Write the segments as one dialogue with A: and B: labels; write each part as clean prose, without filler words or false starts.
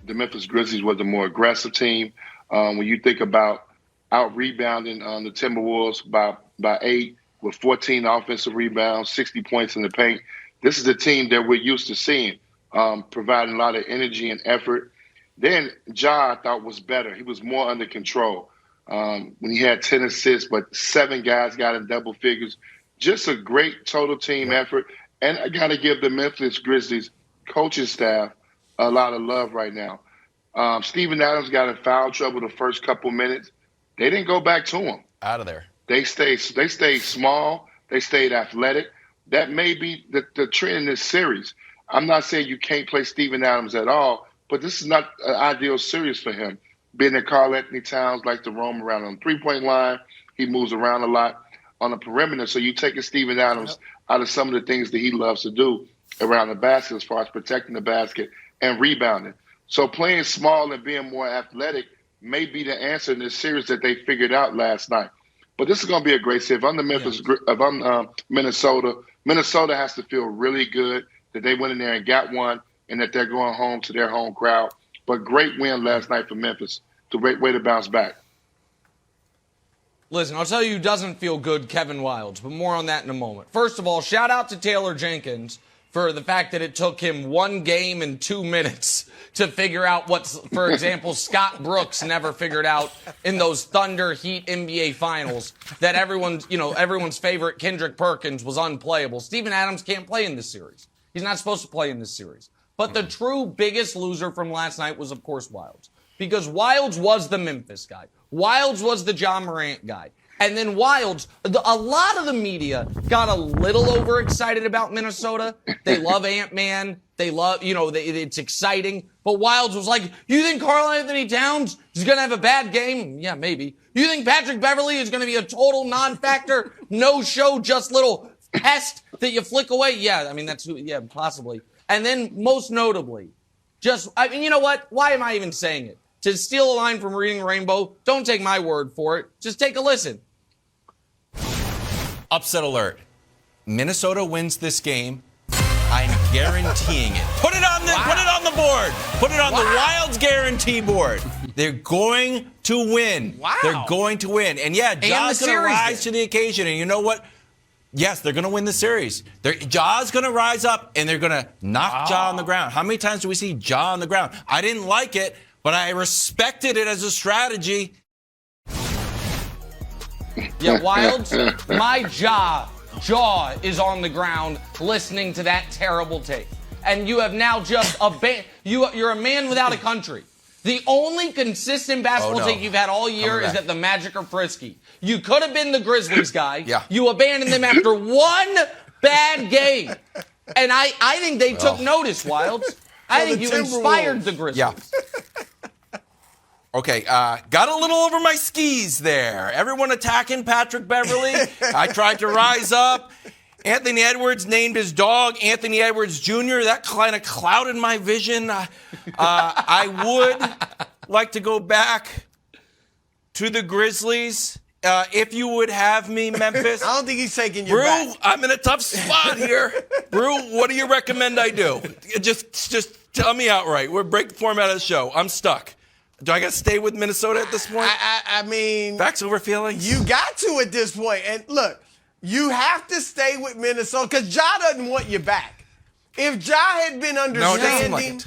A: the Memphis Grizzlies was the more aggressive team. When you think about out-rebounding the Timberwolves by 8 with 14 offensive rebounds, 60 points in the paint, this is a team that we're used to seeing, providing a lot of energy and effort. Then Ja, I thought, was better. He was more under control. When he had 10 assists, but 7 guys got in double figures. Just a great total team effort. And I got to give the Memphis Grizzlies coaching staff a lot of love right now. Steven Adams got in foul trouble the first couple minutes. They didn't go back to him.
B: Out of there.
A: They stayed small. They stayed athletic. That may be the trend in this series. I'm not saying you can't play Steven Adams at all, but this is not an ideal series for him. Being that Karl Anthony Towns likes to roam around on the three-point line. He moves around a lot on the perimeter. So you're taking Steven Adams out of some of the things that he loves to do around the basket as far as protecting the basket and rebounding. So playing small and being more athletic may be the answer in this series that they figured out last night. But this is going to be a great series. If I'm Minnesota, Minnesota has to feel really good that they went in there and got one and that they're going home to their home crowd. But great win last night for Memphis. It's a great way to bounce back.
C: Listen, I'll tell you who doesn't feel good, Kevin Wildes, but more on that in a moment. First of all, shout out to Taylor Jenkins for the fact that it took him 1 game and 2 minutes to figure out what, for example, Scott Brooks never figured out in those Thunder Heat NBA finals, that everyone's favorite Kendrick Perkins was unplayable. Steven Adams can't play in this series. He's not supposed to play in this series. But the true biggest loser from last night was, of course, Wildes. Because Wildes was the Memphis guy. Wildes was the Ja Morant guy. And then Wildes, a lot of the media got a little overexcited about Minnesota. They love Ant-Man. They love, it's exciting. But Wildes was like, you think Karl Anthony Towns is going to have a bad game? Yeah, maybe. You think Patrick Beverley is going to be a total non-factor, no-show, just little pest that you flick away? Yeah, I mean, possibly. And then, most notably, you know what? Why am I even saying it? To steal a line from Reading Rainbow, don't take my word for it. Just take a listen.
B: Upset alert. Minnesota wins this game. I'm guaranteeing it. Put it on the board. Put it on the Wildes guarantee board. They're going to win.
C: Wow.
B: They're going to win. And yeah, Ja's going to rise to the occasion. And you know what? Yes, they're going to win the series. Ja's going to rise up, and they're going to knock Ja on the ground. How many times do we see Ja on the ground? I didn't like it, but I respected it as a strategy.
C: Yeah, Wildes, my jaw is on the ground listening to that terrible tape. And you have now just you're a man without a country. The only consistent basketball take you've had all year is that the Magic are frisky. You could have been the Grizzlies guy.
B: Yeah.
C: You abandoned them after 1 bad game. And I think they took notice, Wildes. I think you inspired the Grizzlies.
B: Yeah. Okay, got a little over my skis there. Everyone attacking Patrick Beverley. I tried to rise up. Anthony Edwards named his dog Anthony Edwards Jr. That kind of clouded my vision. I would like to go back to the Grizzlies. If you would have me, Memphis.
D: I don't think he's taking your back.
B: Brew, I'm in a tough spot here. Brew, what do you recommend I do? Just tell me outright. We're break the format of the show. I'm stuck. Do I got to stay with Minnesota at this point?
D: I mean...
B: Facts over feelings?
D: You got to at this point. And look, you have to stay with Minnesota because Ja doesn't want you back. If Ja had been understanding...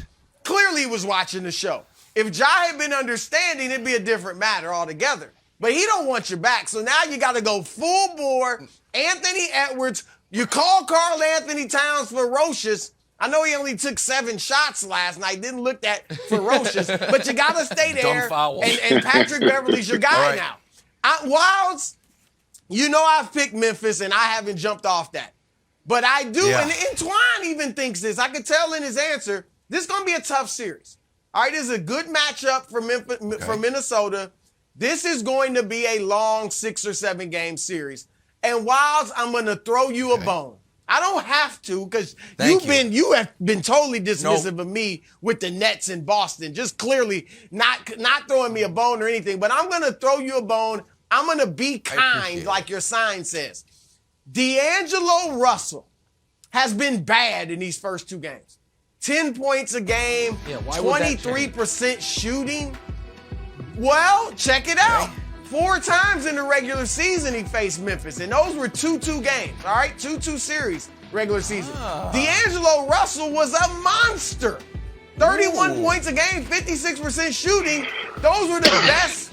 D: Clearly he was watching the show. If Ja had been understanding, it'd be a different matter altogether. But he don't want you back. So now you got to go full bore. Anthony Edwards. You call Karl Anthony Towns ferocious. I know he only took 7 shots last night. Didn't look that ferocious. But you got to stay there. And Patrick Beverley's your guy now. Wildes, you know I've picked Memphis, and I haven't jumped off that. But I do, and Antoine even thinks this. I could tell in his answer, this is going to be a tough series. All right, this is a good matchup for Minnesota. This is going to be a long 6 or 7 game series. And Wildes, I'm going to throw you a bone. I don't have to because you have been totally dismissive of me with the Nets in Boston. Just clearly not throwing me a bone or anything. But I'm going to throw you a bone. I'm going to be kind like your sign says. D'Angelo Russell has been bad in these first 2 games. 10 points a game,
C: why would that
D: 23% shooting. Well, check it out. 4 times in the regular season he faced Memphis, and those were 2-2 games, all right? 2-2 series regular season. D'Angelo Russell was a monster. 31 points a game, 56% shooting. Those were the best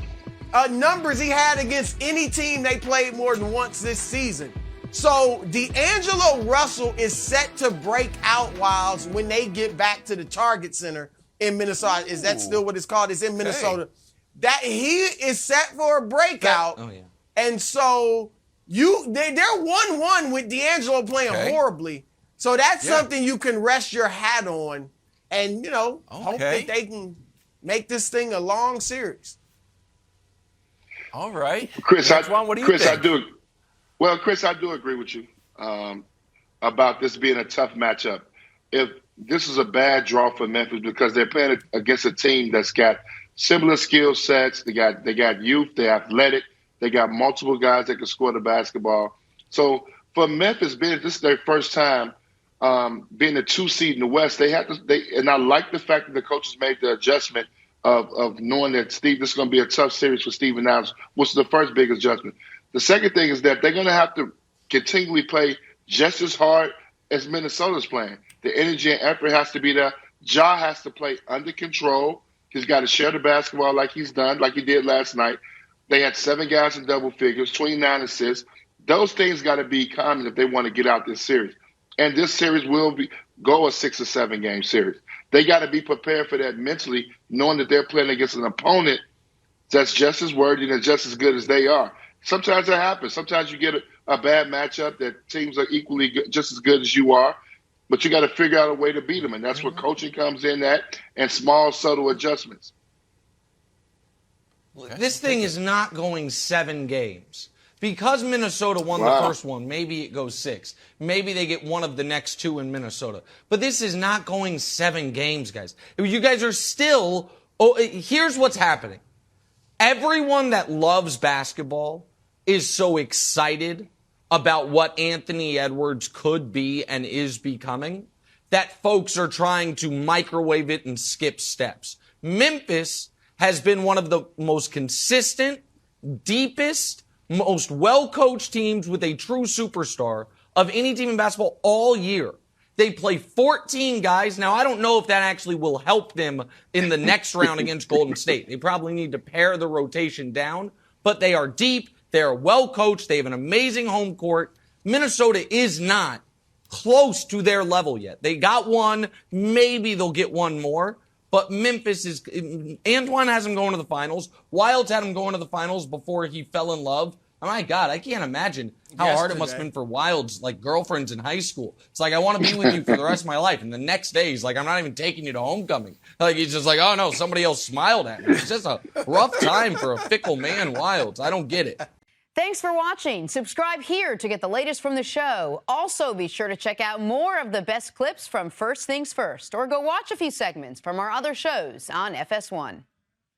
D: numbers he had against any team they played more than once this season. So D'Angelo Russell is set to break out, Wilds, when they get back to the Target Center in Minnesota. Is that still what it's called? It's in Minnesota. That he is set for a breakout. And so they're 1-1 with D'Angelo playing horribly. So that's something you can rest your hat on and, hope that they can make this thing a long series.
B: All right.
A: Chris,
B: Antoine, what do you think?
A: Chris, I do agree with you about this being a tough matchup. If this is a bad draw for Memphis because they're playing against a team that's got similar skill sets, they got youth, they're athletic, they got multiple guys that can score the basketball. So for Memphis, this is their first time being the 2 seed in the West. And I like the fact that the coaches made the adjustment of knowing that this is going to be a tough series for Steven Adams, which is the first big adjustment. The second thing is that they're going to have to continually play just as hard as Minnesota's playing. The energy and effort has to be there. Ja has to play under control. He's got to share the basketball like he's done, like he did last night. They had 7 guys in double figures, 29 assists. Those things got to be common if they want to get out this series. And this series will go a 6 or 7 game series. They got to be prepared for that mentally, knowing that they're playing against an opponent that's just as worthy and just as good as they are. Sometimes that happens. Sometimes you get a bad matchup that teams are equally just as good as you are, but you got to figure out a way to beat them, and that's where coaching comes in at and small, subtle adjustments.
C: This thing is not going 7 games. Because Minnesota won the first one, maybe it goes 6. Maybe they get one of the next 2 in Minnesota. But this is not going 7 games, guys. You guys are still here's what's happening. Everyone that loves basketball is so excited about what Anthony Edwards could be and is becoming that folks are trying to microwave it and skip steps. Memphis has been one of the most consistent, deepest, most well-coached teams with a true superstar of any team in basketball all year. They play 14 guys. Now, I don't know if that actually will help them in the next round against Golden State. They probably need to pare the rotation down, but they are deep. They are well-coached. They have an amazing home court. Minnesota is not close to their level yet. They got one. Maybe they'll get one more. But Memphis is – Antoine has them going to the finals. Wilds had him going to the finals before he fell in love. Oh, my God, I can't imagine how hard it must have been for Wilds, like girlfriends in high school. It's like, I want to be with you for the rest of my life. And the next day, he's like, I'm not even taking you to homecoming. Like, he's just like, oh, no, somebody else smiled at me. It's just a rough time for a fickle man, Wilds. I don't get it.
E: Thanks for watching. Subscribe here to get the latest from the show. Also, be sure to check out more of the best clips from First Things First, or go watch a few segments from our other shows on FS1.